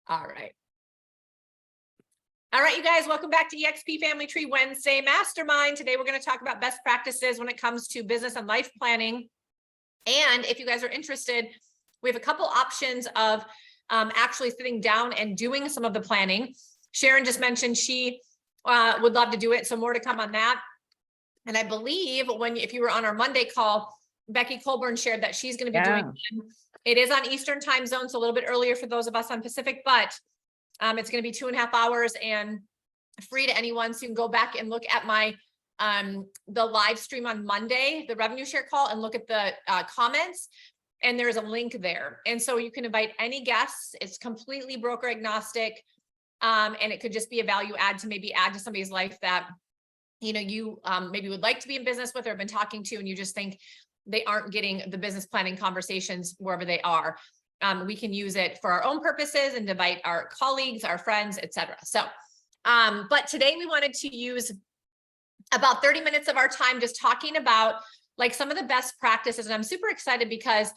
All right. All right, you guys, welcome back to eXp Family Tree Wednesday Mastermind. Today, we're going to talk about best practices when it comes to business and life planning. And if you guys are interested, we have a couple options of actually sitting down and doing some of the planning. Sharon just mentioned she would love to do it. So more to come on that. And I believe if you were on our Monday call, Becky Colburn shared that she's going to be doing it. Is on Eastern time zone, so a little bit earlier for those of us on Pacific, but it's going to be 2.5 hours and free to anyone. So you can go back and look at my the live stream on Monday, the revenue share call, and look at the comments. And there's a link there. And so you can invite any guests. It's completely broker agnostic. And it could just be a value add to maybe add to somebody's life that, you know, you maybe would like to be in business with or have been talking to, and you just think they aren't getting the business planning conversations wherever they are. We can use it for our own purposes and invite our colleagues, our friends, etc. So, but today we wanted to use about 30 minutes of our time just talking about like some of the best practices. And I'm super excited because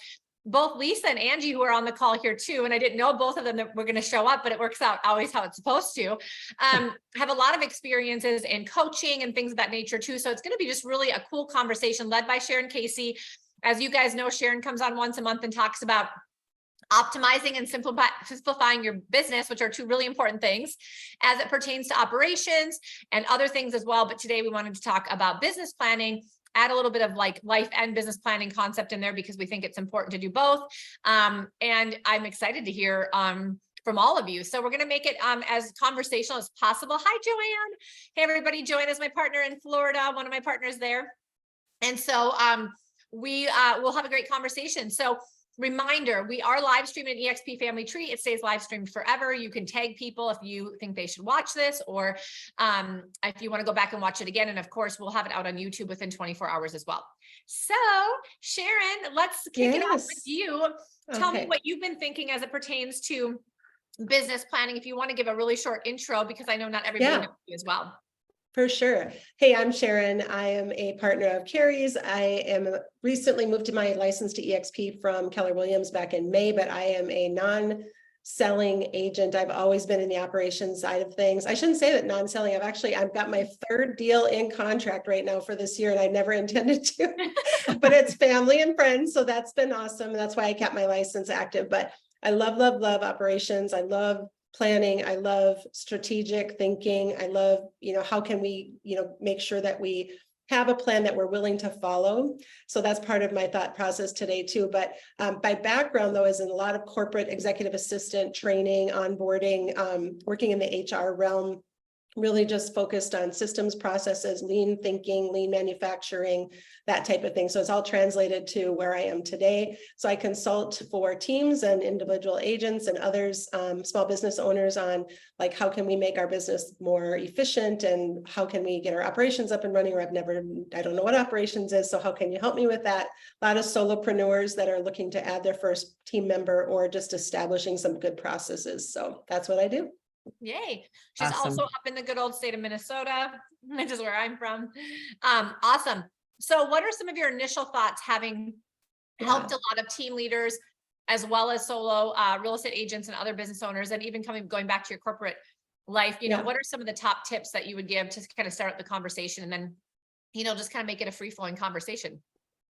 both Lisa and Angie, who are on the call here too, and I didn't know both of them that were going to show up, but it works out always how it's supposed to, have a lot of experiences in coaching and things of that nature too. So it's going to be just really a cool conversation led by Sharon Casey. As you guys know, Sharon comes on once a month and talks about optimizing and simplifying your business, which are two really important things as it pertains to operations and other things as well. But today we wanted to talk about business planning, add a little bit of like life and business planning concept in there because we think it's important to do both. And I'm excited to hear from all of you. So we're going to make it as conversational as possible. Hi, Joanne. Hey, everybody. Joanne is my partner in Florida, one of my partners there. And so we will have a great conversation. So reminder, we are live streaming at eXp Family Tree. It stays live streamed forever. You can tag people if you think they should watch this, or if you want to go back and watch it again. And of course, we'll have it out on YouTube within 24 hours as well. So Sharon, let's kick it off with you. Tell me what you've been thinking as it pertains to business planning. If you want to give a really short intro, because I know not everybody knows you as well. For sure. Hey, I'm Sharon. I am a partner of Cari's. I am recently moved to my license to eXp from Keller Williams back in May, but I am a non-selling agent. I've always been in the operations side of things. I shouldn't say that non-selling. I've got my third deal in contract right now for this year, and I never intended to, but it's family and friends. So that's been awesome. That's why I kept my license active. But I love, love, love operations. I love planning. I love strategic thinking. I love, how can we, make sure that we have a plan that we're willing to follow. So that's part of my thought process today too. But my background though is in a lot of corporate executive assistant training, onboarding, working in the HR realm, really just focused on systems, processes, lean thinking, lean manufacturing, that type of thing. So it's all translated to where I am today. So I consult for teams and individual agents and others, small business owners on like, how can we make our business more efficient and how can we get our operations up and running? Or I don't know what operations is. So how can you help me with that? A lot of solopreneurs that are looking to add their first team member or just establishing some good processes. So that's what I do. Yay. She's also up in the good old state of Minnesota, which is where I'm from. Awesome. So what are some of your initial thoughts having helped a lot of team leaders as well as solo real estate agents and other business owners, and even going back to your corporate life, what are some of the top tips that you would give to kind of start up the conversation and then, just kind of make it a free flowing conversation?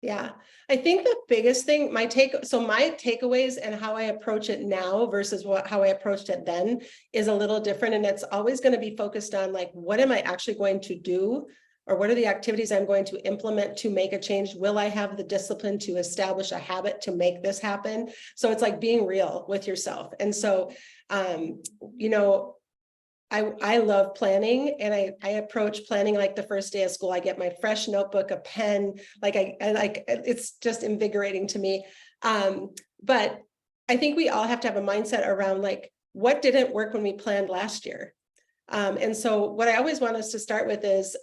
Yeah, I think the biggest thing, my takeaways and how I approach it now versus how I approached it then is a little different. And it's always going to be focused on like, what am I actually going to do? Or what are the activities I'm going to implement to make a change? Will I have the discipline to establish a habit to make this happen? So it's like being real with yourself. And so, I love planning, and I approach planning like the first day of school. I get my fresh notebook, a pen, it's just invigorating to me. But I think we all have to have a mindset around like, what didn't work when we planned last year? And so what I always want us to start with is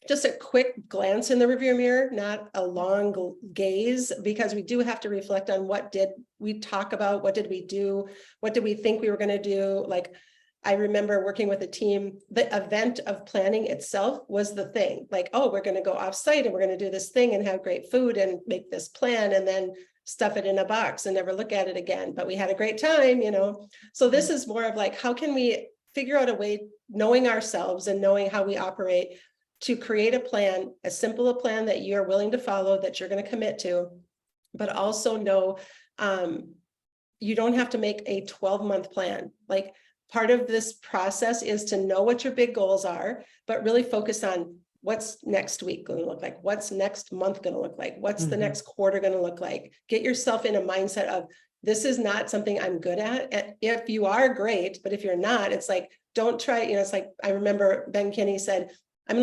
just a quick glance in the rearview mirror, not a long gaze, because we do have to reflect on what did we talk about, what did we do, what did we think we were going to do. Like, I remember working with a team, the event of planning itself was the thing. Like, oh, we're going to go off site and we're going to do this thing and have great food and make this plan. And then stuff it in a box and never look at it again, but we had a great time, So this is more of like, how can we figure out a way, knowing ourselves and knowing how we operate, to create a plan, as simple a plan that you're willing to follow, that you're going to commit to, but also know you don't have to make a 12-month plan. Like, part of this process is to know what your big goals are, but really focus on what's next week going to look like, what's next month going to look like, what's the next quarter going to look like. Get yourself in a mindset of, this is not something I'm good at. And if you are, great, but if you're not, it's like, don't try, it's like, I remember Ben Kinney said, I'm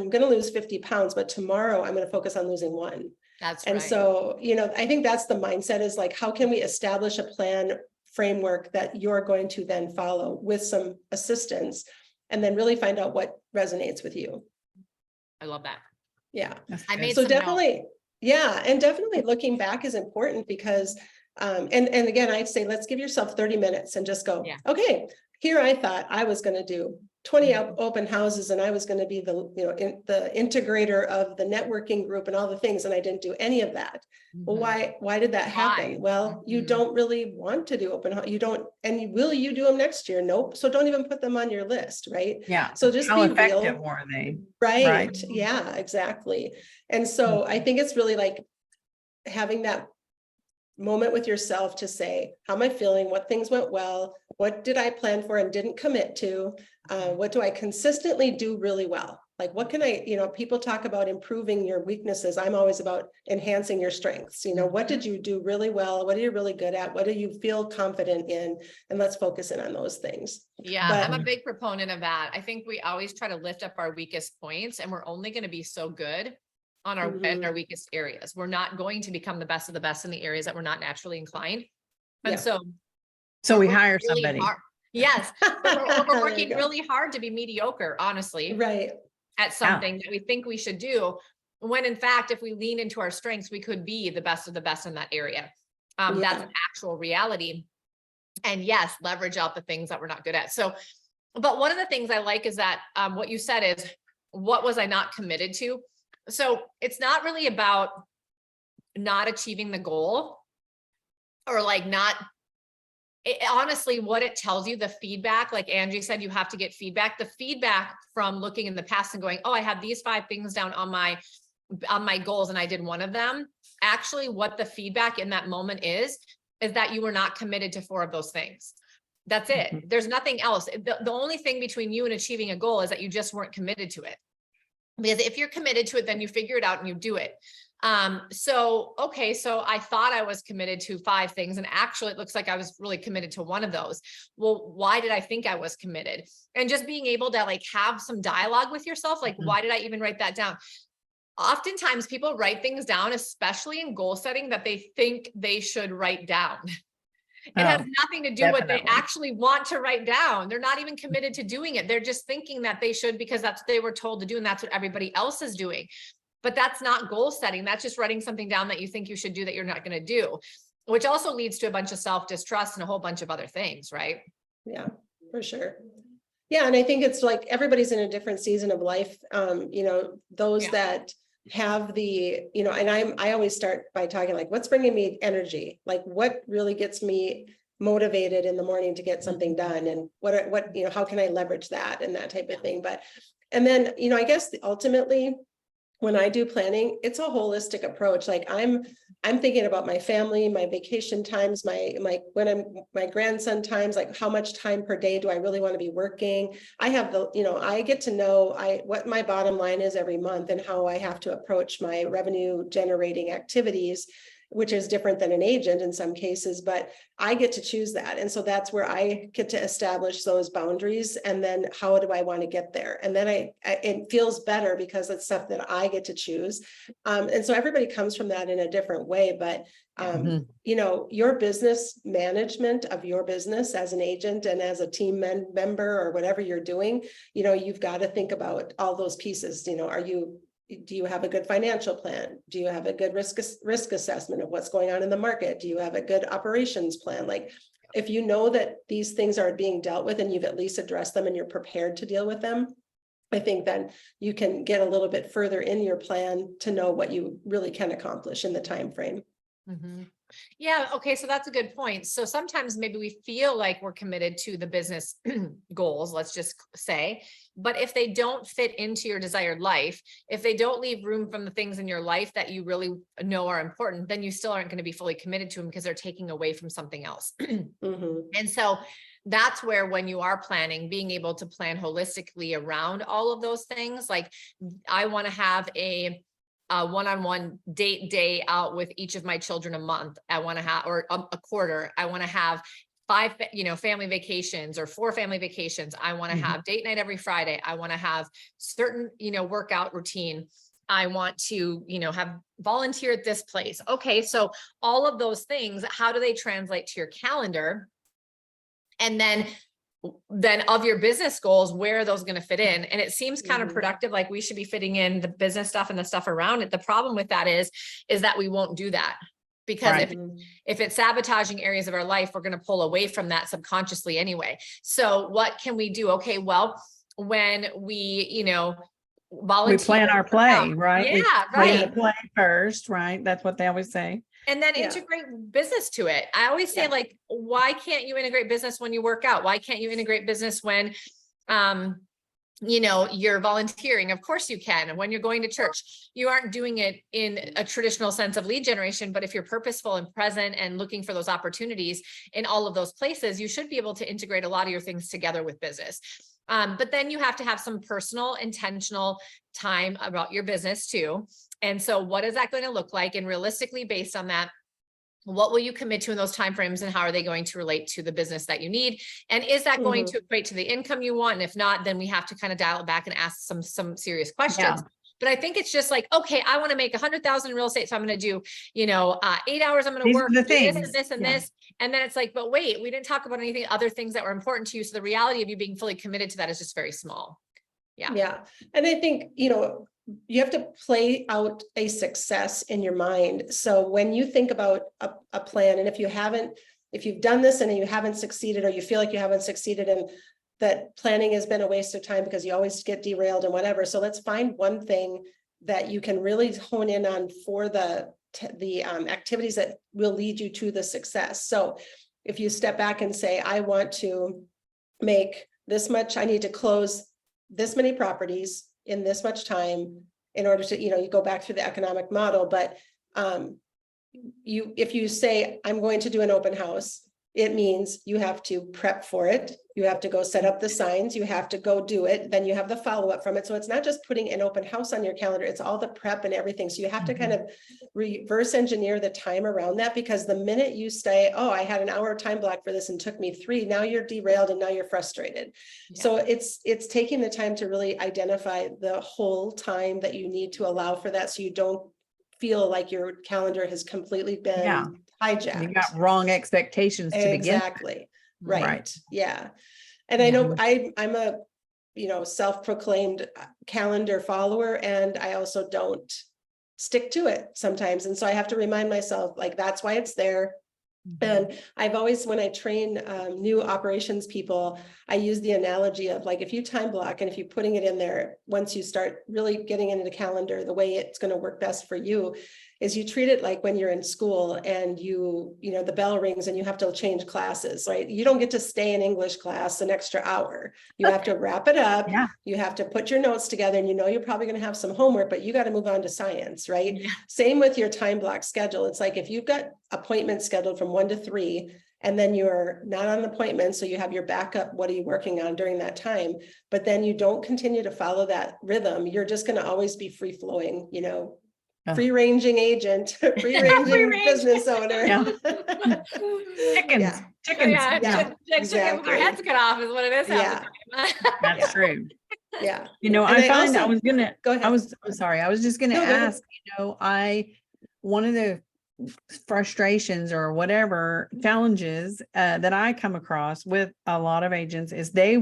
gonna lose 50 pounds, but tomorrow I'm going to focus on losing 1. That's And right. so, I think that's the mindset, is like, how can we establish a plan framework that you're going to then follow with some assistance, and then really find out what resonates with you. I love that. Yeah. I made So some definitely, notes. yeah. And definitely looking back is important, because, and again, I'd say, let's give yourself 30 minutes and just go, Yeah. okay, here I thought I was going to do 20 open houses, and I was going to be the, the integrator of the networking group and all the things. And I didn't do any of that. Well, why did that happen? Why? Well, you don't really want to do open house. You don't, and will you do them next year? Nope. So don't even put them on your list. Right. Yeah. So just How be effective real. were they? Right. Yeah, exactly. And so I think it's really like having that moment with yourself to say, how am I feeling? What things went well? What did I plan for and didn't commit to? What do I consistently do really well? Like, what can I, people talk about improving your weaknesses. I'm always about enhancing your strengths. What did you do really well? What are you really good at? What do you feel confident in? And let's focus in on those things. Yeah, But- I'm a big proponent of that. I think we always try to lift up our weakest points, and we're only going to be so good on in our weakest areas. We're not going to become the best of the best in the areas that we're not naturally inclined. And Yeah. So we we're hire really somebody. hard. Yes. But we're There you working go. really hard to be mediocre, honestly, Right. at something that we think we should do. When in fact, if we lean into our strengths, we could be the best of the best in that area. That's Yeah. actual reality. And yes, leverage out the things that we're not good at. So, but one of the things I like is that what you said is, what was I not committed to? So it's not really about not achieving the goal, or like not, honestly, what it tells you, the feedback, like Angie said, you have to get feedback. The feedback from looking in the past and going, oh, I had these 5 things down on my goals, and I did one of them. Actually, what the feedback in that moment is that you were not committed to 4 of those things. That's it. There's nothing else. The only thing between you and achieving a goal is that you just weren't committed to it. Because if you're committed to it, then you figure it out and you do it. So I thought I was committed to 5 things, and actually it looks like I was really committed to 1 of those. Well, why did I think I was committed? And just being able to like have some dialogue with yourself, like, why did I even write that down? Oftentimes people write things down, especially in goal setting, that they think they should write down. It has nothing to do with what they actually want to write down. They're not even committed to doing it. They're just thinking that they should because that's what they were told to do, and that's what everybody else is doing. But that's not goal setting. That's just writing something down that you think you should do that you're not going to do, which also leads to a bunch of self-distrust and a whole bunch of other things, right? Yeah, for sure. Yeah, and I think it's like everybody's in a different season of life. Those that have the, and I always start by talking like, what's bringing me energy? Like, what really gets me motivated in the morning to get something done, and what how can I leverage that and that type of thing. And then I guess ultimately, when I do planning, it's a holistic approach. Like I'm thinking about my family, my vacation times, my grandson times, like how much time per day do I really want to be working? I have I get to know what my bottom line is every month, and how I have to approach my revenue generating activities, which is different than an agent in some cases, but I get to choose that. And so that's where I get to establish those boundaries. And then how do I want to get there? And then it feels better because it's stuff that I get to choose. And so everybody comes from that in a different way, but your business management of your business as an agent and as a team member or whatever you're doing, you've got to think about all those pieces. Do you have a good financial plan? Do you have a good risk assessment of what's going on in the market? Do you have a good operations plan? Like, if you know that these things are being dealt with and you've at least addressed them and you're prepared to deal with them, I think then you can get a little bit further in your plan to know what you really can accomplish in the time frame. Yeah, okay, so that's a good point. So sometimes maybe we feel like we're committed to the business goals, let's just say, but if they don't fit into your desired life, if they don't leave room from the things in your life that you really know are important, then you still aren't going to be fully committed to them because they're taking away from something else. Mhm. And so that's where, when you are planning, being able to plan holistically around all of those things, like I want to have a one-on-one date day out with each of my children a month. I want to have, or a quarter. I want to have 5, family vacations or 4 family vacations. I want to Mhm. have date night every Friday. I want to have certain, workout routine. I want to, have volunteer at this place. Okay. So all of those things, how do they translate to your calendar? And then of your business goals, where are those going to fit in? And it seems counterproductive, like we should be fitting in the business stuff and the stuff around it. The problem with that is that we won't do that, because Right. if it's sabotaging areas of our life, we're going to pull away from that subconsciously anyway. So what can we do? Okay, well, when we, volunteer. We plan our play, right? We Yeah, plan the right. play first, right? That's what they always say. And then Yeah. integrate business to it. I always say, Yeah. like, why can't you integrate business when you work out? Why can't you integrate business when, you're volunteering? Of course you can. And when you're going to church, you aren't doing it in a traditional sense of lead generation, but if you're purposeful and present and looking for those opportunities in all of those places, you should be able to integrate a lot of your things together with business. But then you have to have some personal, intentional time about your business too. And so what is that going to look like? And realistically, based on that, what will you commit to in those timeframes, and how are they going to relate to the business that you need? And is that going to equate to the income you want? And if not, then we have to kind of dial it back and ask some serious questions. Yeah. But I think it's just like, okay, I want to make 100,000 in real estate. So I'm going to do, 8 hours. I'm going to These work, are the do this things. and this and Yeah. this. And then it's like, but wait, we didn't talk about anything, other things that were important to you. So the reality of you being fully committed to that is just very small. Yeah. Yeah. And I think, you have to play out a success in your mind. So when you think about a plan, and if you've done this and you haven't succeeded, or you feel like you haven't succeeded, and that planning has been a waste of time because you always get derailed and whatever. So let's find one thing that you can really hone in on for the activities that will lead you to the success. So if you step back and say, I want to make this much, I need to close this many properties in this much time in order to, you go back through the economic model. But if you say, I'm going to do an open house, it means you have to prep for it. You have to go set up the signs. You have to go do it. Then you have the follow-up from it. So it's not just putting an open house on your calendar. It's all the prep and everything. So you have to kind of reverse engineer the time around that, because the minute you say, oh, I had an hour time block for this and took me 3, now you're derailed and now you're frustrated. Yeah. So it's taking the time to really identify the whole time that you need to allow for that, so you don't feel like your calendar has completely been Yeah. hijacked. You got wrong expectations to begin. Exactly. Right. Right. Yeah. And I know I'm a, self-proclaimed calendar follower, and I also don't stick to it sometimes. And so I have to remind myself, like, that's why it's there. And I've always, when I train new operations people, I use the analogy of, like, if you time block and if you're putting it in there, once you start really getting into the calendar, the way it's going to work best for you is you treat it like when you're in school and the bell rings and you have to change classes, right? You don't get to stay in English class an extra hour. You have to wrap it up. Yeah. You have to put your notes together, and you're probably going to have some homework, but you got to move on to science, right? Yeah. Same with your time block schedule. It's like, if you've got appointments scheduled from 1 to 3, and then you're not on an appointment, so you have your backup, what are you working on during that time? But then you don't continue to follow that rhythm, you're just going to always be free flowing, free-ranging agent, free-ranging Free-range. business owner. Yeah. Chickens. Yeah. Chickens. Yeah, Yeah, chicken with exactly. their heads cut off is what it is. half the time. That's Yeah. true. Yeah. And I find also- I was gonna, Go ahead. I'm sorry, I was just gonna No, go ahead. ask, one of the frustrations or whatever challenges that I come across with a lot of agents is they're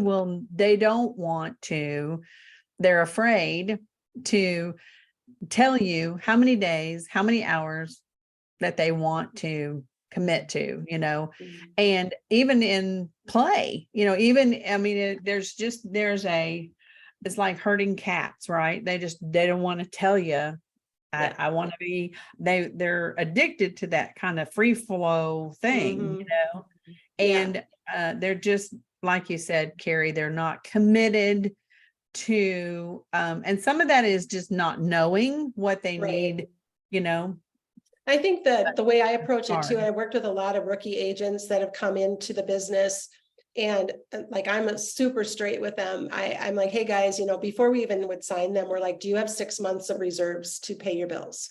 afraid to tell you how many days, how many hours that they want to commit to, and even in play, it's like herding cats, right? They don't want to tell you Yeah. I want to be, they're addicted to that kind of free flow thing, Mhm. you know, Yeah. and they're just, like you said, Cari, they're not committed to, and some of that is just not knowing what they Right. need, you know. I think that the way I approach it too, Hard. I worked with a lot of rookie agents that have come into the business. And like, I'm super straight with them. I'm like, hey guys, before we even would sign them, we're like, do you have 6 months of reserves to pay your bills?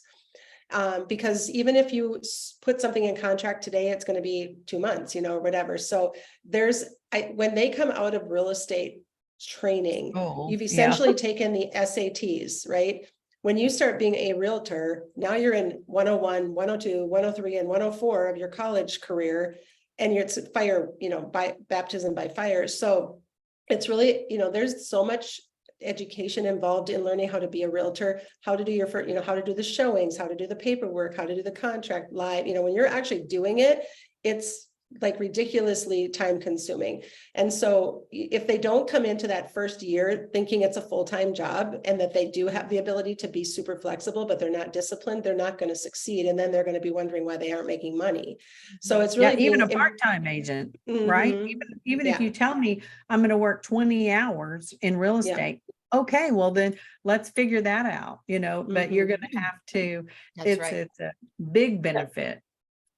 Because even if you put something in contract today, it's going to be 2 months, or whatever. So when they come out of real estate training, Oh, you've yeah. essentially taken the SATs, right? When you start being a realtor, now you're in 101, 102, 103, and 104 of your college career, and it's fire, by baptism by fire. So it's really, there's so much education involved in learning how to be a realtor, how to do how to do the showings, how to do the paperwork, how to do the contract live. When you're actually doing it, it's like ridiculously time consuming. And so if they don't come into that first year thinking it's a full-time job and that they do have the ability to be super flexible, but they're not disciplined, they're not going to succeed. And then they're going to be wondering why they aren't making money. So it's really even a being part-time agent, right? Mhm. Even if Yeah. you tell me I'm going to work 20 hours in real Yeah. estate, okay, well then let's figure that out, but you're going to have to, That's right. it's a big benefit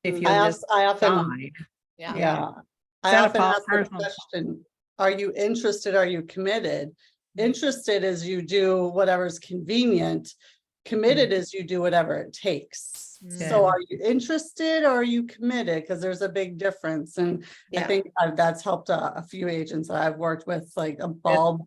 if Mhm. you'll just I often, decide. Yeah. yeah, I Set a often ask the personal, question, are you interested? Are you committed? Mm-hmm. Interested is you do whatever's convenient. Committed is you do whatever it takes. Mhm. So are you interested or are you committed? Because there's a big difference. And I Yeah. think that's helped a few agents that I've worked with, like a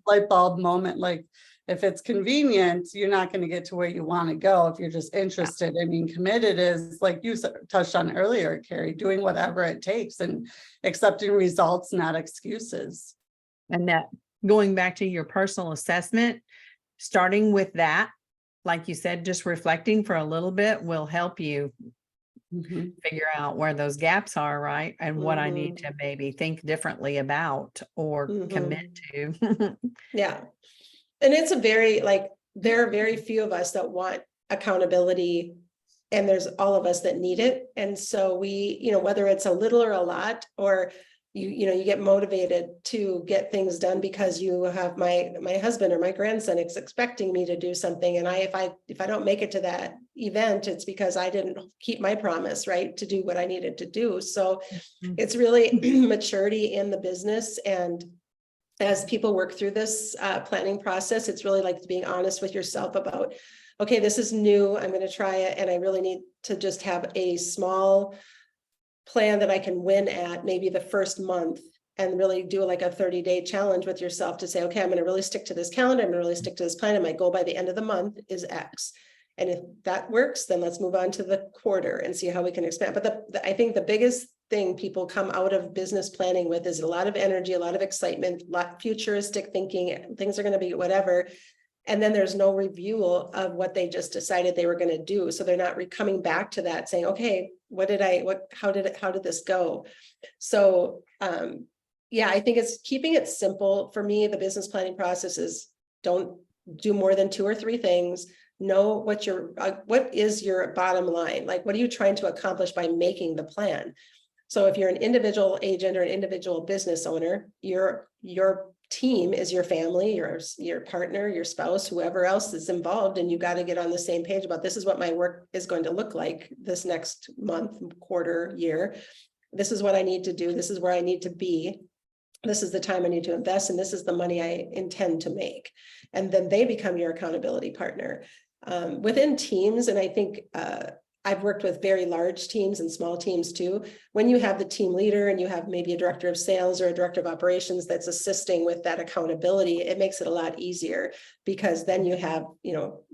light bulb moment. Like if it's convenient, you're not going to get to where you want to go if you're just interested. I mean, committed is like you touched on earlier, Cari, doing whatever it takes and accepting results, not excuses. and that going back to your personal assessment, starting with that, like you said, just reflecting for a little bit will help you figure out where those gaps are, right? And what I need to maybe think differently about or commit to. Yeah. And it's there are very few of us that want accountability, and there's all of us that need it. And so we, whether it's a little or a lot, or you get motivated to get things done because you have my husband or my grandson is expecting me to do something. And if I don't make it to that event, it's because I didn't keep my promise, right, to do what I needed to do. So it's really maturity in the business. And as people work through this planning process, it's really like being honest with yourself about, okay, this is new, I'm going to try it, and I really need to just have a small plan that I can win at maybe the first month, and really do like a 30-day challenge with yourself to say, okay, I'm going to really stick to this calendar, I'm going to really stick to this plan, and my goal by the end of the month is X. And if that works, then let's move on to the quarter and see how we can expand. But I think the biggest thing people come out of business planning with is a lot of energy, a lot of excitement, a lot futuristic thinking, things are going to be whatever. And then there's no review of what they just decided they were going to do. So they're not coming back to that saying, okay, how did this go? So, yeah, I think it's keeping it simple. For me, the business planning process is don't do more than 2 or 3 things. Know what is your bottom line? Like, what are you trying to accomplish by making the plan? So if you're an individual agent or an individual business owner, your team is your family, your partner, your spouse, whoever else is involved, and you got to get on the same page about, this is what my work is going to look like this next month, quarter, year. This is what I need to do. This is where I need to be. This is the time I need to invest, and this is the money I intend to make. And then they become your accountability partner within teams. And I think I've worked with very large teams and small teams too. When you have the team leader and you have maybe a director of sales or a director of operations that's assisting with that accountability, it makes it a lot easier, because then you have,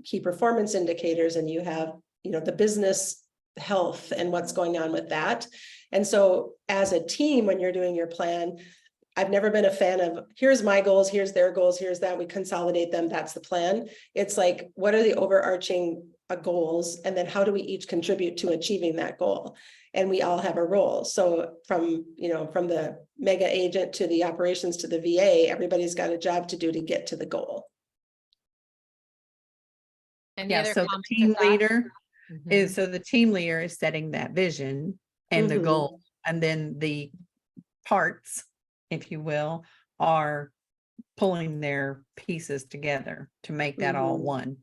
key performance indicators, and you have, the business health and what's going on with that. And so as a team, when you're doing your plan, I've never been a fan of, here's my goals, here's their goals, here's that, we consolidate them, that's the plan. It's like, what are the overarching goals, and then how do we each contribute to achieving that goal? And we all have a role. So from the mega agent to the operations to the VA, everybody's got a job to do to get to the goal. Any Yeah, other so the comments or team thoughts? leader Mhm. is, so the team leader is setting that vision and the Mhm. goal, and then the parts, if you will, are pulling their pieces together to make that all Mhm. one.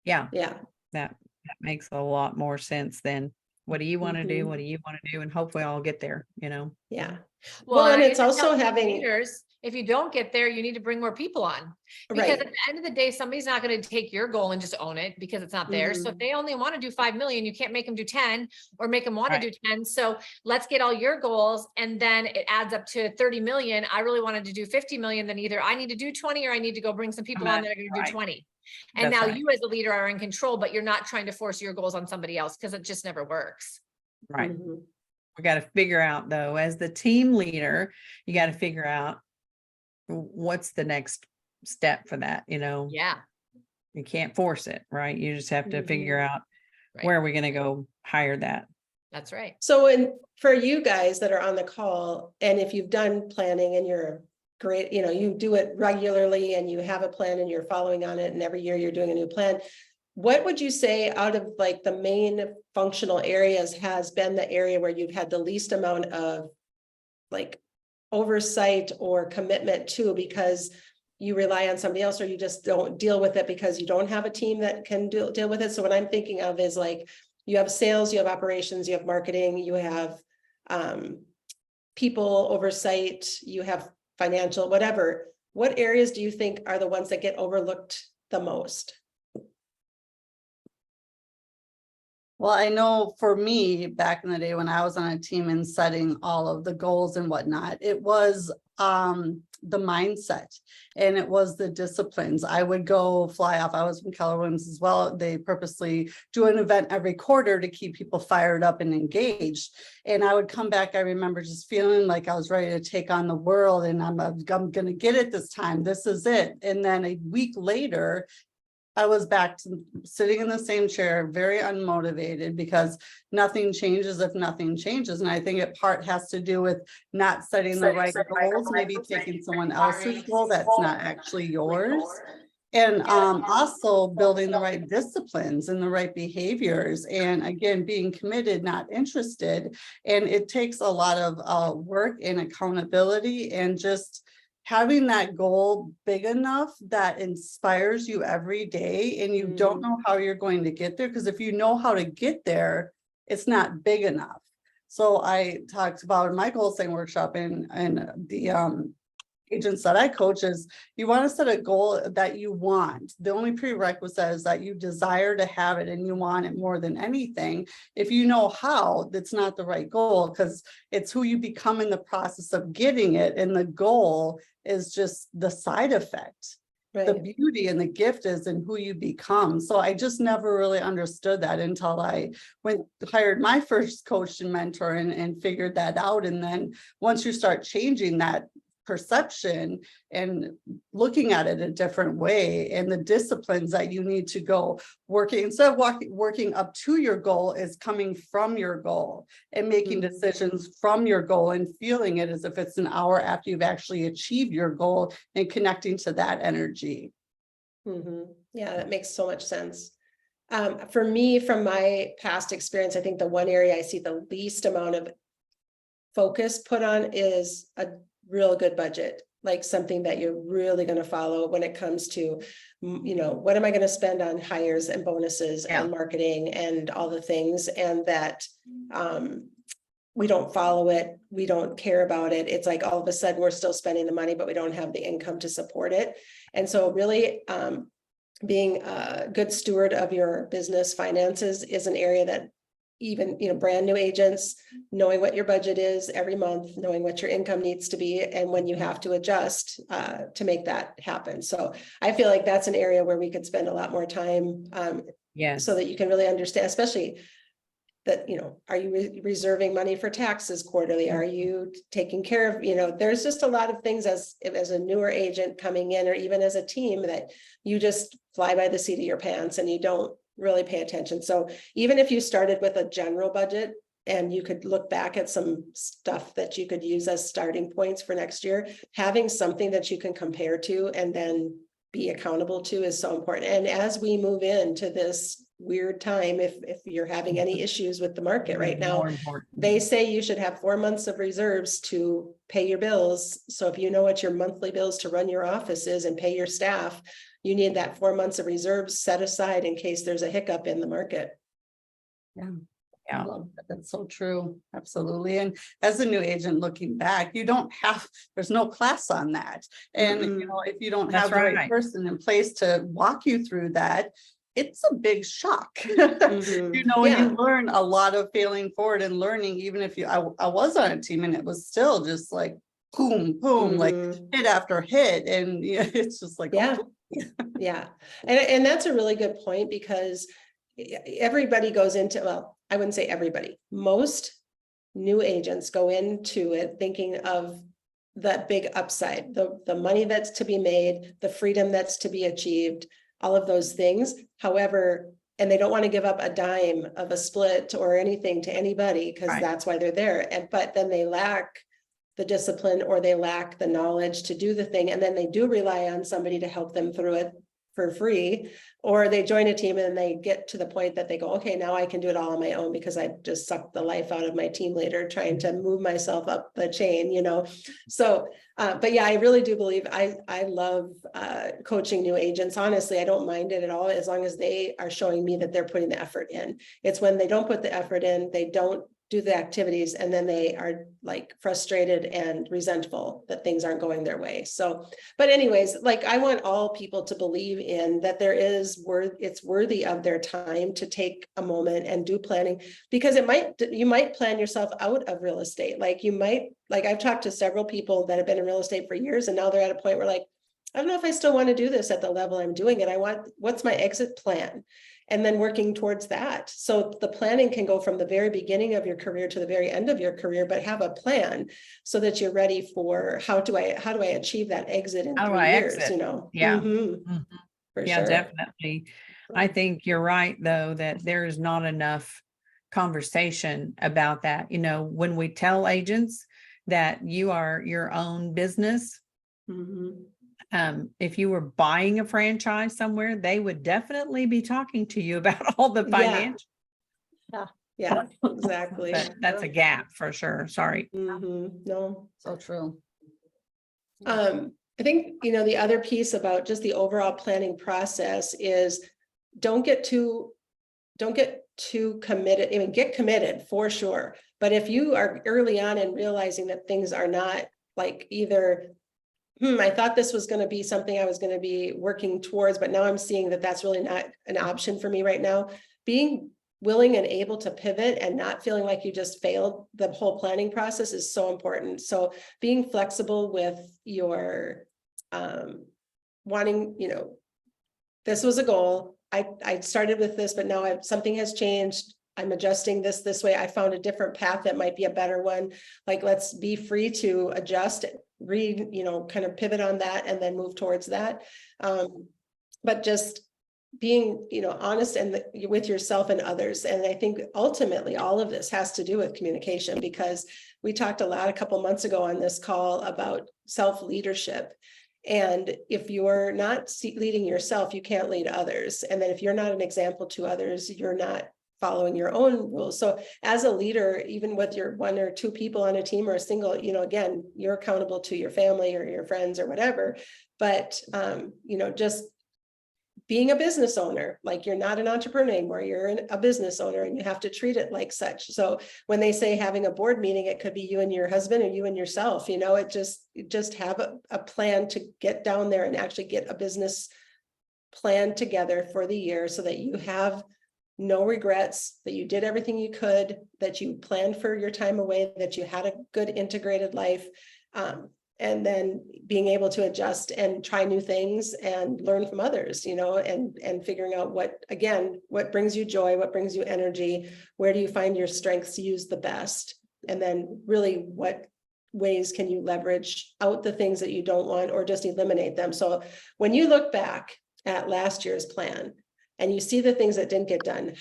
Yeah, Yeah. that makes a lot more sense than what do you want to do? Mhm. What do you want to do? And hopefully I'll get there, you know? Yeah. Well, Well, and I it's even tell also team having, leaders, if you don't get there, you need to bring more people on. Because at right. the end of the day, somebody's not going to take your goal and just own it because it's not there. So if Mhm. they only want to do 5 million, you can't make them do 10 or make them want to Right. do 10. So let's get all your goals. And then it adds up to 30 million. I really wanted to do 50 million. Then either I need to do 20 or I need to go bring some people on that are going to do Right. 20. And That's now right. you as a leader are in control, but you're not trying to force your goals on somebody else because it just never works. Right. Mhm. We got to figure out though, as the team leader, you got to figure out what's the next step for that, you know? Yeah. You can't force it, right? You just have to figure Mhm. out Right. where are we going to go hire that. That's right. So, and for you guys that are on the call, and if you've done planning and you're great, you do it regularly and you have a plan and you're following on it, and every year you're doing a new plan. What would you say out of like the main functional areas has been the area where you've had the least amount of like oversight or commitment to, because you rely on somebody else, or you just don't deal with it because you don't have a team that can deal with it? So what I'm thinking of is like, you have sales, you have operations, you have marketing, you have people oversight, you have financial, whatever. What areas do you think are the ones that get overlooked the most? Well, I know for me, back in the day when I was on a team and setting all of the goals and whatnot, it was the mindset and it was the disciplines. I would go fly off. I was from Keller Williams as well. They purposely do an event every quarter to keep people fired up and engaged. And I would come back. I remember just feeling like I was ready to take on the world, and I'm going to get it this time. This is it. And then a week later, I was back to sitting in the same chair, very unmotivated, because nothing changes if nothing changes. And I think it part has to do with not setting the right goals, maybe taking someone else's goal that's not actually yours. And also building the right disciplines and the right behaviors. And again, being committed, not interested. And it takes a lot of work and accountability, and just having that goal big enough that inspires you every day, and you don't know how you're going to get there. Because if you know how to get there, it's not big enough. So I talked about in my goal setting workshop and the agents that I coach is, you want to set a goal that you want. The only prerequisite is that you desire to have it and you want it more than anything. If you know how, that's not the right goal, because it's who you become in the process of getting it. And the goal is just the side effect. The Right. beauty and the gift is in who you become. So I just never really understood that until I hired my first coach and mentor and figured that out. And then once you start changing that perception and looking at it a different way, and the disciplines that you need to go working, instead of working up to your goal, is coming from your goal and making decisions from your goal and feeling it as if it's an hour after you've actually achieved your goal, and connecting to that energy. Yeah, that makes so much sense. For me, from my past experience, I think the one area I see the least amount of focus put on is a real good budget, like something that you're really going to follow when it comes to, what am I going to spend on hires and bonuses and marketing and all the things, and that we don't follow it, we don't care about it. It's like all of a sudden we're still spending the money, but we don't have the income to support it. And so really being a good steward of your business finances is an area that even, brand new agents, knowing what your budget is every month, knowing what your income needs to be, and when you have to adjust to make that happen. So I feel like that's an area where we could spend a lot more time so that you can really understand, especially that, are you reserving money for taxes quarterly? Are you taking care of, there's just a lot of things as a newer agent coming in, or even as a team, that you just fly by the seat of your pants and you don't really pay attention. So even if you started with a general budget and you could look back at some stuff that you could use as starting points for next year, having something that you can compare to and then be accountable to is so important. And as we move into this weird time, if you're having any issues with the market right now, More important. they say you should have 4 months of reserves to pay your bills. So if you know what your monthly bills to run your office is and pay your staff, you need that 4 months of reserves set aside in case there's a hiccup in the market. Yeah. Yeah. I love that. That's so true. Absolutely. And as a new agent looking back, you don't have, there's no class on that. And you know, if you don't That's have the right right. person in place to walk you through that, it's a big shock. Mhm. You know, Yeah. you learn a lot of failing forward and learning, even if I was on a team and it was still just like boom, boom, like Mhm. hit after hit. And yeah, it's just like, Yeah. oh, Yeah. And that's a really good point, because everybody goes into, well, I wouldn't say everybody, most new agents go into it thinking of that big upside, the money that's to be made, the freedom that's to be achieved, all of those things. However, and they don't want to give up a dime of a split or anything to anybody, because Right. that's why they're there. But then they lack the discipline, or they lack the knowledge to do the thing. And then they do rely on somebody to help them through it for free, or they join a team and they get to the point that they go, okay, now I can do it all on my own, because I just sucked the life out of my team leader trying to move myself up the chain, you know? So, but yeah, I really do believe I love coaching new agents. Honestly, I don't mind it at all, as long as they are showing me that they're putting the effort in. It's when they don't put the effort in, they don't do the activities, and then they are like frustrated and resentful that things aren't going their way. So, but anyways, like, I want all people to believe in that there is it's worthy of their time to take a moment and do planning, because you might plan yourself out of real estate. Like I've talked to several people that have been in real estate for years, and now they're at a point where like, I don't know if I still want to do this at the level I'm doing it. What's my exit plan? And then working towards that. So the planning can go from the very beginning of your career to the very end of your career, but have a plan so that you're ready for how do I achieve that exit in How do 3 I years, exit? you know? Yeah. Mhm, Mhm. for Yeah, sure. definitely. I think you're right, though, that there's not enough conversation about that. You know, when we tell agents that you are your own business, Mhm. if you were buying a franchise somewhere, they would definitely be talking to you about all the Yeah. financial. Yeah, exactly. That's a gap for sure. Sorry. No. so true. I think, the other piece about just the overall planning process is don't get too committed. I mean, get committed for sure. But if you are early on and realizing that things are not like either, I thought this was going to be something I was going to be working towards, but now I'm seeing that that's really not an option for me right now. Being willing and able to pivot and not feeling like you just failed the whole planning process is so important. So being flexible with your wanting, this was a goal. I started with this, but now something has changed. I'm adjusting this way. I found a different path that might be a better one. Like, let's be free to adjust, kind of pivot on that and then move towards that. But just being, honest and with yourself and others. And I think ultimately all of this has to do with communication, because we talked a couple months ago on this call about self-leadership. And if you're not leading yourself, you can't lead others. And then if you're not an example to others, you're not following your own rules. So as a leader, even with your 1 or 2 people on a team or a single, again, you're accountable to your family or your friends or whatever. But, just being a business owner, like, you're not an entrepreneur anymore, you're a business owner, and you have to treat it like such. So when they say having a board meeting, it could be you and your husband or you and yourself, it just have a plan to get down there and actually get a business plan together for the year, so that you have no regrets, that you did everything you could, that you planned for your time away, that you had a good integrated life. And then being able to adjust and try new things and learn from others, and figuring out what brings you joy, what brings you energy, where do you find your strengths to use the best? And then really what ways can you leverage out the things that you don't want, or just eliminate them? So when you look back at last year's plan and you see the things that didn't get done,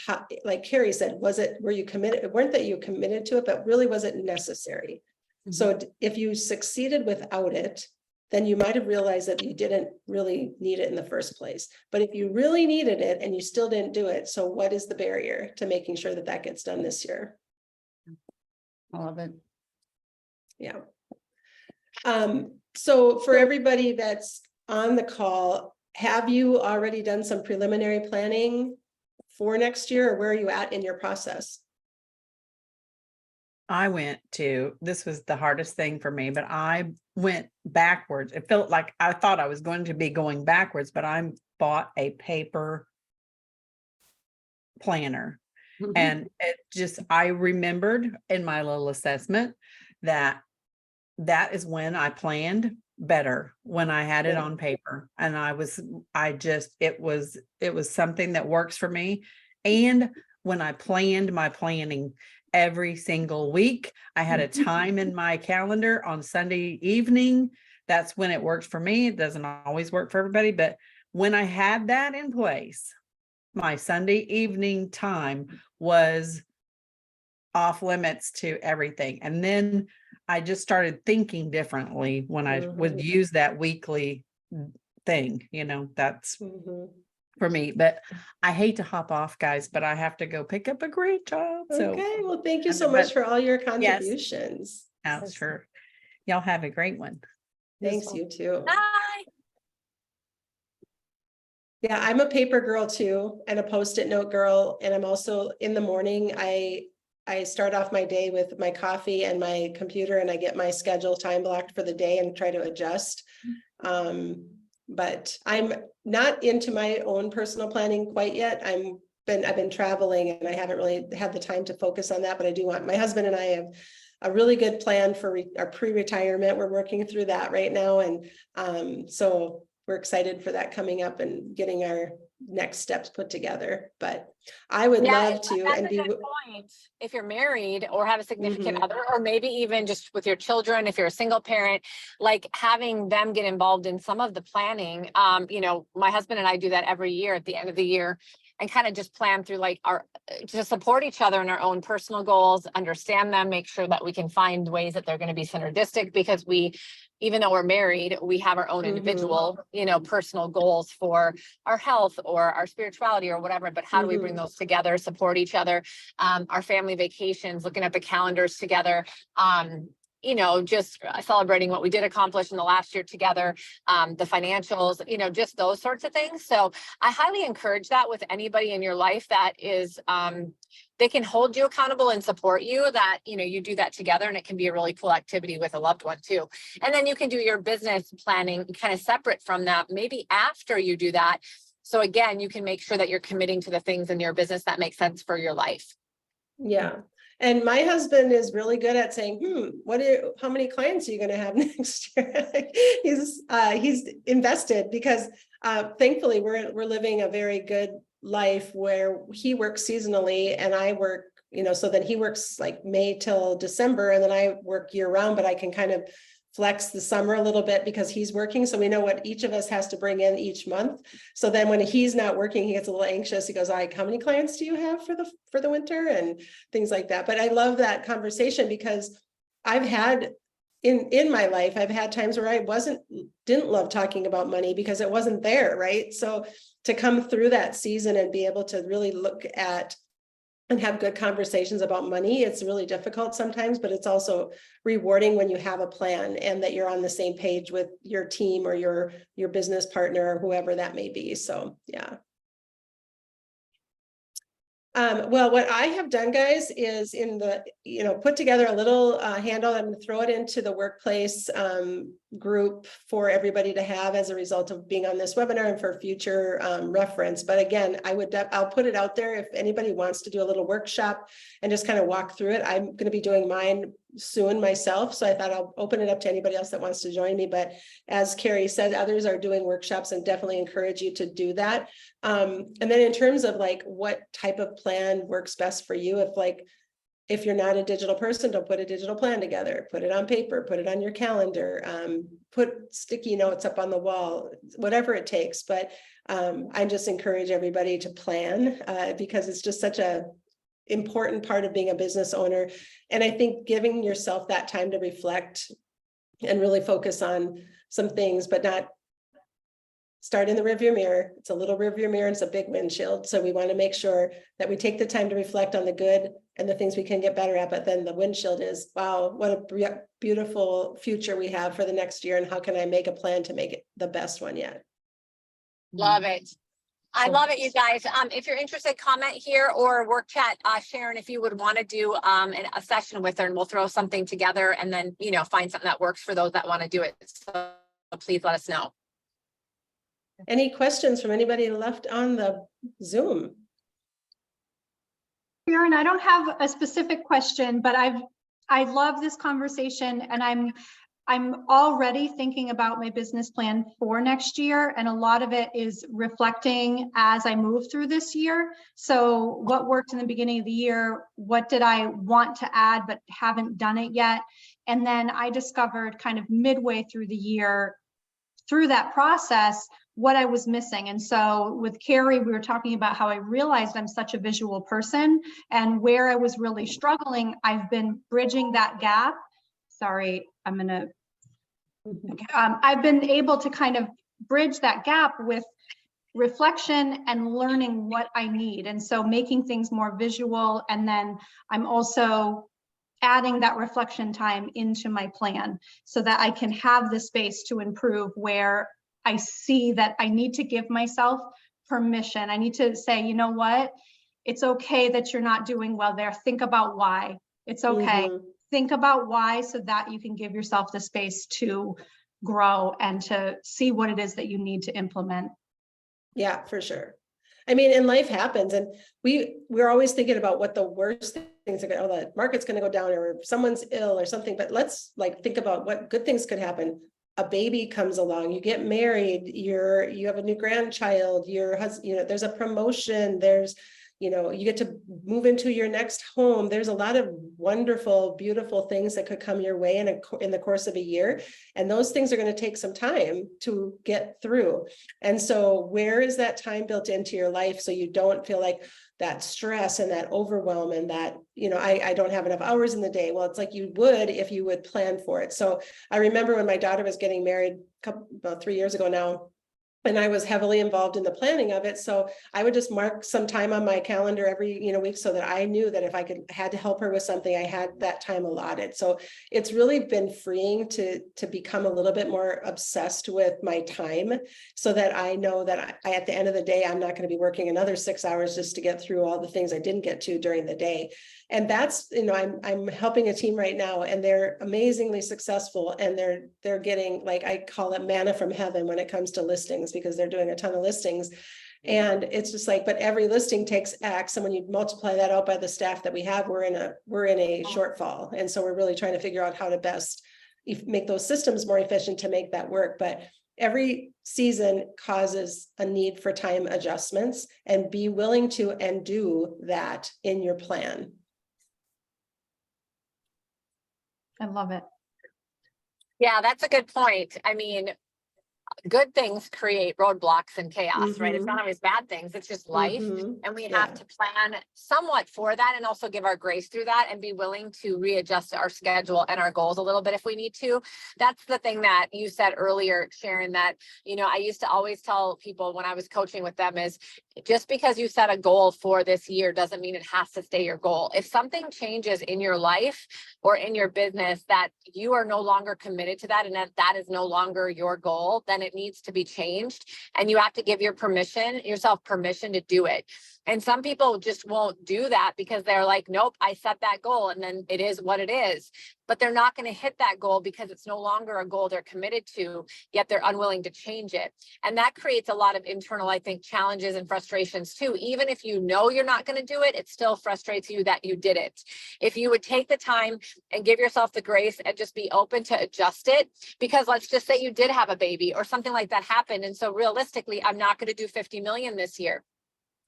like Cari said, were you committed? It weren't that you committed to it, but really, was it necessary? So if you succeeded without it, then you might have realized that you didn't really need it in the first place. But if you really needed it and you still didn't do it, so what is the barrier to making sure that that gets done this year? I love it. Yeah. So for everybody that's on the call, have you already done some preliminary planning for next year, or where are you at in your process? This was the hardest thing for me, but I went backwards. It felt like I thought I was going to be going backwards, but I bought a paper planner. Mhm. And it just, I remembered in my little assessment that is when I planned better, when I had it Yeah. on paper. And it was something that works for me. And when I planned my planning every single week, I had a time in my calendar on Sunday evening. That's when it works for me. It doesn't always work for everybody, but when I had that in place, my Sunday evening time was off limits to everything. And then I just started thinking differently when I would use that weekly thing, that's Mhm. for me. But I hate to hop off, guys, but I have to go pick up a great job. So Okay, well, thank you so but- much for all your contributions. that's sure. Y'all have a great one. Thanks, you too. Bye. Yeah, I'm a paper girl too, and a Post-it note girl. And I'm also in the morning, I start off my day with my coffee and my computer, and I get my schedule time blocked for the day and try to adjust. But I'm not into my own personal planning quite yet. I've been traveling and I haven't really had the time to focus on that, but I do want, my husband and I have a really good plan for our pre-retirement. We're working through that right now. And so we're excited for that coming up and getting our next steps put together. But I would love to That's and a be. good point. If you're married or have a significant Mhm. other, or maybe even just with your children, if you're a single parent, like having them get involved in some of the planning. My husband and I do that every year at the end of the year, and kind of just plan through to support each other in our own personal goals, understand them, make sure that we can find ways that they're going to be synergistic, because even though we're married, we have our own individual, personal goals for our health or our spirituality or whatever. But how do we bring those together, support each other? Our family vacations, looking at the calendars together, just celebrating what we did accomplish in the last year together, the financials, just those sorts of things. So I highly encourage that with anybody in your life that is, they can hold you accountable and support you, that, you do that together, and it can be a really cool activity with a loved one too. And then you can do your business planning kind of separate from that, maybe after you do that. So again, you can make sure that you're committing to the things in your business that make sense for your life. Yeah. And my husband is really good at saying, how many clients are you going to have next year? He's invested because thankfully we're living a very good life where he works seasonally and I work, so then he works like May till December, and then I work year round, but I can kind of flex the summer a little bit because he's working. So we know what each of us has to bring in each month. So then when he's not working, he gets a little anxious. He goes, how many clients do you have for the winter and things like that. But I love that conversation because I've had in my life, I've had times where I didn't love talking about money because it wasn't there. Right. So to come through that season and be able to really look at and have good conversations about money, it's really difficult sometimes, but it's also rewarding when you have a plan and that you're on the same page with your team or your business partner or whoever that may be. So yeah. Well, what I have done, guys, is put together a little handout. I'm going to throw it into the workplace group for everybody to have as a result of being on this webinar and for future reference. But again, I'll put it out there if anybody wants to do a little workshop and just kind of walk through it. I'm going to be doing mine soon myself. So I thought I'll open it up to anybody else that wants to join me. But as Cari said, others are doing workshops and definitely encourage you to do that. And then in terms of what type of plan works best for you, if you're not a digital person, don't put a digital plan together, put it on paper, put it on your calendar, put sticky notes up on the wall, whatever it takes. But I just encourage everybody to plan because it's just such a important part of being a business owner. And I think giving yourself that time to reflect and really focus on some things, but not start in the rearview mirror. It's a little rearview mirror, and it's a big windshield. So we want to make sure that we take the time to reflect on the good and the things we can get better at. But then the windshield is, wow, what a beautiful future we have for the next year. And how can I make a plan to make it the best one yet? Love it. I So- love it, you guys. If you're interested, comment here or work chat, Sharon, if you would want to do a session with her, and we'll throw something together and then, you know, find something that works for those that want to do it. So please let us know. Any questions from anybody left on the Zoom? Sharon, I don't have a specific question, but I love this conversation, and I'm already thinking about my business plan for next year. And a lot of it is reflecting as I move through this year. So what worked in the beginning of the year? What did I want to add, but haven't done it yet? And then I discovered kind of midway through the year, through that process, what I was missing. And so with Cari, we were talking about how I realized I'm such a visual person, and where I was really struggling, I've been bridging that gap. Sorry, I'm gonna, I've been able to kind of bridge that gap with reflection and learning what I need. And so making things more visual. And then I'm also adding that reflection time into my plan so that I can have the space to improve where I see that I need to give myself permission. I need to say, you know what? It's okay that you're not doing well there. Think about why. It's okay. Mhm. Think about why, so that you can give yourself the space to grow and to see what it is that you need to implement. Yeah, for sure. I mean, and life happens, and we're always thinking about what the worst things are going, oh, the market's going to go down, or someone's ill or something, but let's like think about what good things could happen. A baby comes along, you get married, you have a new grandchild, your husband, you know, there's a promotion, there's, you know, you get to move into your next home. There's a lot of wonderful, beautiful things that could come your way in the course of a year. And those things are going to take some time to get through. And so where is that time built into your life so you don't feel like that stress and that overwhelm and that, you know, I don't have enough hours in the day. Well, it's like you would if you would plan for it. So I remember when my daughter was getting married about 3 years ago now, and I was heavily involved in the planning of it. So I would just mark some time on my calendar every, you know, week, so that I knew that if I had to help her with something, I had that time allotted. So it's really been freeing to become a little bit more obsessed with my time, so that I know that I at the end of the day, I'm not going to be working another 6 hours just to get through all the things I didn't get to during the day. And that's, you know, I'm helping a team right now, and they're amazingly successful, and they're getting, like, I call it manna from heaven when it comes to listings, because they're doing a ton of listings. And it's just like, but every listing takes X, and when you multiply that out by the staff that we have, we're in a shortfall. And so we're really trying to figure out how to best make those systems more efficient to make that work. But every season causes a need for time adjustments, and be willing to and do that in your plan. I love it. Yeah, that's a good point. I mean, good things create roadblocks and chaos, right? It's not always bad things, it's just life. Mhm. And we Yeah. have to plan somewhat for that, and also give our grace through that, and be willing to readjust our schedule and our goals a little bit if we need to. That's the thing that you said earlier, Sharon, that, you know, I used to always tell people when I was coaching with them is, just because you set a goal for this year doesn't mean it has to stay your goal. If something changes in your life or in your business that you are no longer committed to that, and that is no longer your goal, then it needs to be changed, and you have to give yourself permission to do it. And some people just won't do that because they're like, nope, I set that goal, and then it is what it is. But they're not going to hit that goal because it's no longer a goal they're committed to, yet they're unwilling to change it. And that creates a lot of internal, I think, challenges and frustrations too. Even if you know you're not going to do it, it still frustrates you that you did it. If you would take the time and give yourself the grace and just be open to adjust it, because let's just say you did have a baby or something like that happened. And so realistically, I'm not going to do 50 million this year.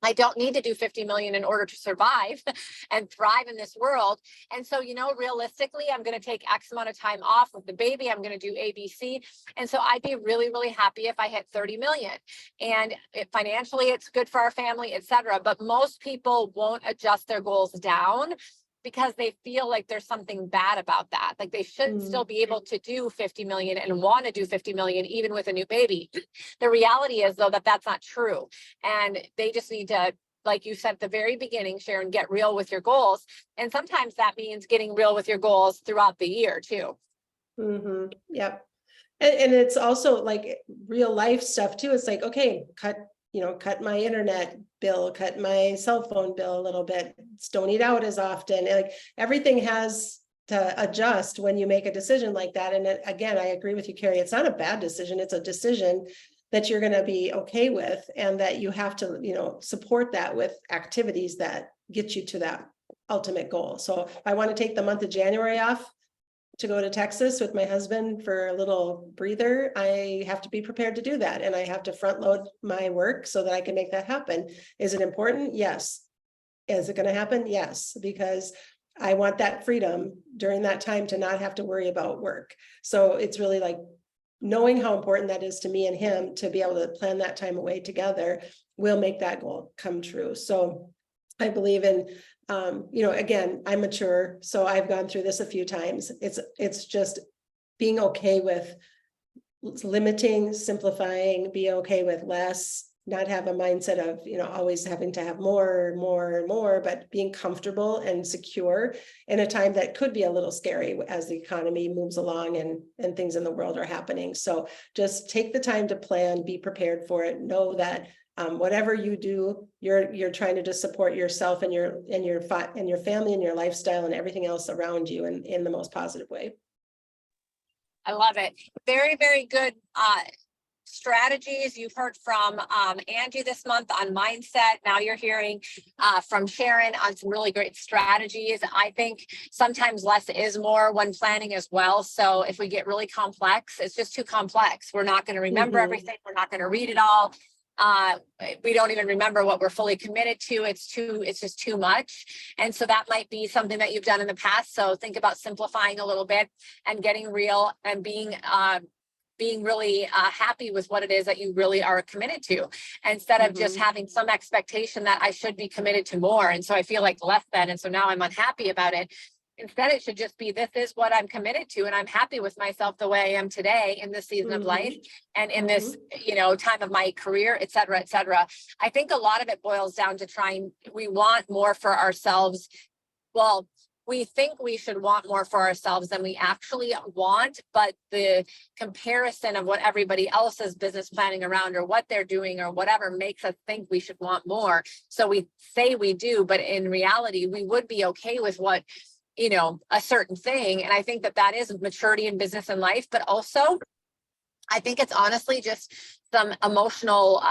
I don't need to do 50 million in order to survive and thrive in this world. And so, you know, realistically, I'm going to take X amount of time off with the baby. I'm going to do ABC. And so I'd be really, really happy if I hit 30 million. And financially, it's good for our family, et cetera. But most people won't adjust their goals down because they feel like there's something bad about that. Like they should still be able to do 50 million and want to do 50 million, even with a new baby. The reality is though, that that's not true. And they just need to, like you said at the very beginning, Sharon, get real with your goals. And sometimes that means getting real with your goals throughout the year too. Yep. And it's also like real life stuff too. It's like, okay, cut my internet bill, cut my cell phone bill a little bit, don't eat out as often. Like everything has to adjust when you make a decision like that. And again, I agree with you, Cari, it's not a bad decision. It's a decision that you're going to be okay with, and that you have to, support that with activities that get you to that ultimate goal. So if I want to take the month of January off to go to Texas with my husband for a little breather, I have to be prepared to do that. And I have to front load my work so that I can make that happen. Is it important? Yes. Is it going to happen? Yes, because I want that freedom during that time to not have to worry about work. So it's really like knowing how important that is to me and him to be able to plan that time away together will make that goal come true. So I believe in, again, I'm mature, so I've gone through this a few times. It's just being okay with limiting, simplifying, be okay with less, not have a mindset of, always having to have more, but being comfortable and secure in a time that could be a little scary as the economy moves along and things in the world are happening. So just take the time to plan, be prepared for it, know that whatever you do, you're trying to just support yourself and your family and your lifestyle and everything else around you in the most positive way. I love it. Very, very good strategies. You've heard from Angie this month on mindset. Now you're hearing from Sharon on some really great strategies. I think sometimes less is more when planning as well. So if we get really complex, it's just too complex. We're not going to remember everything. We're not going to read it all. We don't even remember what we're fully committed to. It's just too much. And so that might be something that you've done in the past. So think about simplifying a little bit and getting real and being really happy with what it is that you really are committed to, instead of just having some expectation that I should be committed to more. And so I feel like less than, and so now I'm unhappy about it. Instead, it should just be, this is what I'm committed to, and I'm happy with myself the way I am today in this season of life and in this, time of my career, et cetera, et cetera. I think a lot of it boils down to we want more for ourselves. Well, we think we should want more for ourselves than we actually want, but the comparison of what everybody else is business planning around or what they're doing or whatever makes us think we should want more. So we say we do, but in reality, we would be okay with what, a certain thing. And I think that is maturity in business and life, but also I think it's honestly just some emotional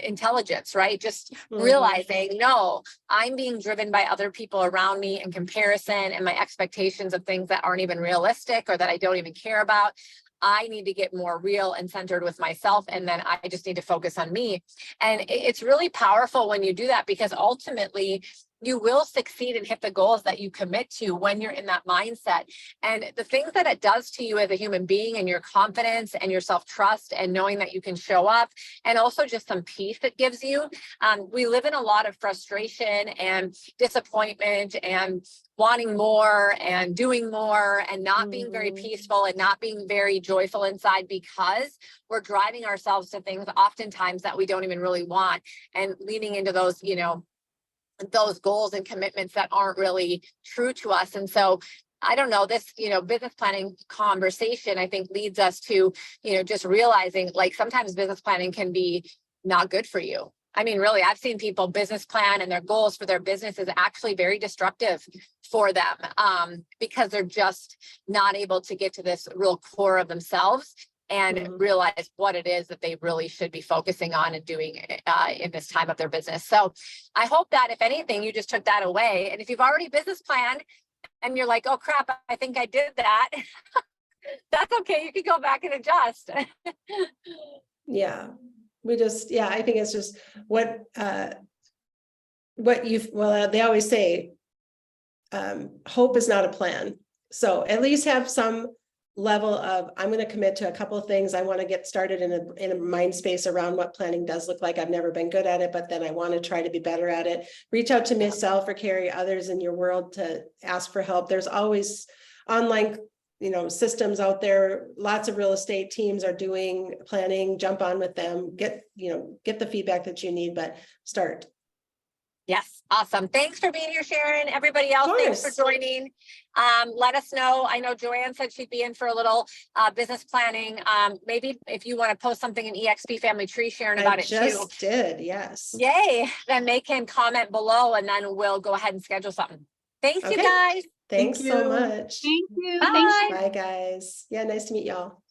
intelligence, right? Just realizing, no, I'm being driven by other people around me and comparison and my expectations of things that aren't even realistic or that I don't even care about. I need to get more real and centered with myself. And then I just need to focus on me. And it's really powerful when you do that, because ultimately you will succeed and hit the goals that you commit to when you're in that mindset. And the things that it does to you as a human being and your confidence and your self-trust and knowing that you can show up, and also just some peace it gives you. We live in a lot of frustration and disappointment and wanting more and doing more and not being very peaceful and not being very joyful inside, because we're driving ourselves to things oftentimes that we don't even really want and leaning into those, those goals and commitments that aren't really true to us. And so I don't know, this, business planning conversation, I think leads us to, just realizing like sometimes business planning can be not good for you. I mean, really, I've seen people business plan and their goals for their business is actually very destructive for them because they're just not able to get to this real core of themselves and realize what it is that they really should be focusing on and doing in this time of their business. So I hope that if anything, you just took that away. And if you've already business planned and you're like, oh crap, I think I did that. That's okay. You can go back and adjust. Yeah. I think it's just they always say, hope is not a plan. So at least have some level of, I'm going to commit to a couple of things. I want to get started in a mind space around what planning does look like. I've never been good at it, but then I want to try to be better at it. Reach out to myself or Cari, others in your world to ask for help. There's always online, systems out there. Lots of real estate teams are doing planning. Jump on with them, get the feedback that you need, but start. Yes, awesome. Thanks for being here, Sharon. Everybody else, thanks for joining. Let us know. I know Joanne said she'd be in for a little business planning. Maybe if you want to post something in EXP Family Tree, Sharon, about it too. I just did, yes. Yay. Then they can comment below and then we'll go ahead and schedule something. Thanks, you guys. Thanks so you. much. Thank you. Bye. Thanks, Bye, guys. Yeah, nice to meet y'all.